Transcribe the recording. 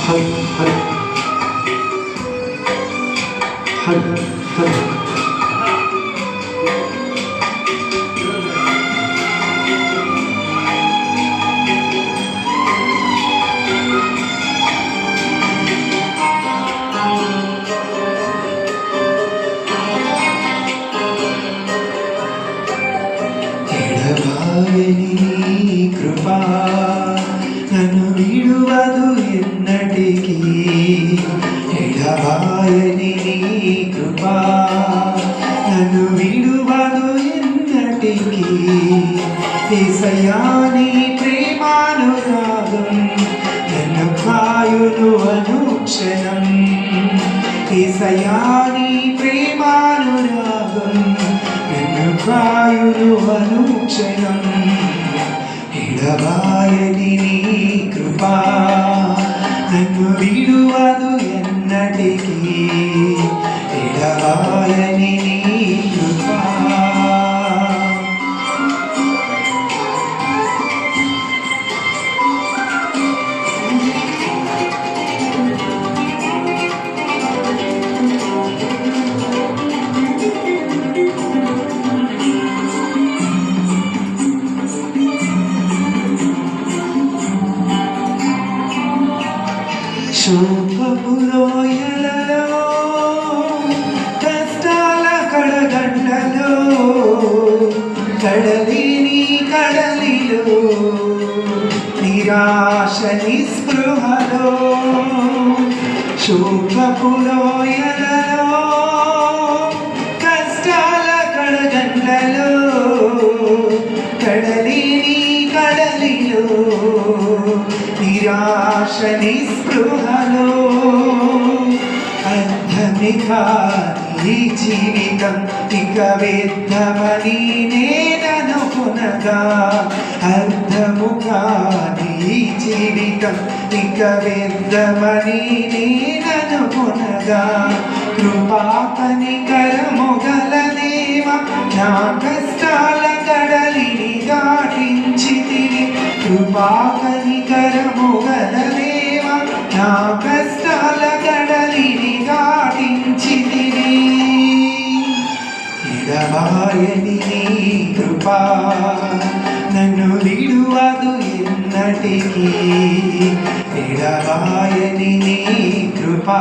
హరి హరి హరి హరి ఎడబాయని నీ కృపా నన్ను విడువదు ఎన్నటికీ. ఎడబాయని నీ కృపా నన్ను విడువదు ఎన్నటికీ. యేసయ్యా నీ ప్రేమానురాగం నన్ను కాయును అనుక్షణం. యేసయ్యా నీ ప్రేమానురాగం నన్ను కాయును అనుక్షణం. ఎడబాయని నీ కృపా నన్ను విడువదు ఎన్నటికీ. ఎడబాయని నీ కృపా శోకపు లోయలలో కష్టాల కడగంటలో కడలిని కడలిలో నిరాశ నిస్పృహలో. శోకపు లోయలలో కష్టాల కడగంటలో కడలిని కడలిలో నిరాశ నిస్పృహలో. అర్థమిక ఈ జీవితం ఇక వ్యర్థమని నేననుకునగా. అర్థము కాని ఈ జీవితం ఇక వ్యర్థమని నేననుకునగా. కృపా కనికరము గల దేవ నా కష్టాల కడలిని దాటించితివి. కృపా కనికరము గల దేవ నా కష్టాల కడలిని దాటించితివి. ఎడబాయని నీ కృపా నన్ను విడువదు ఎన్నటికీ. ఎడబాయని నీ కృపా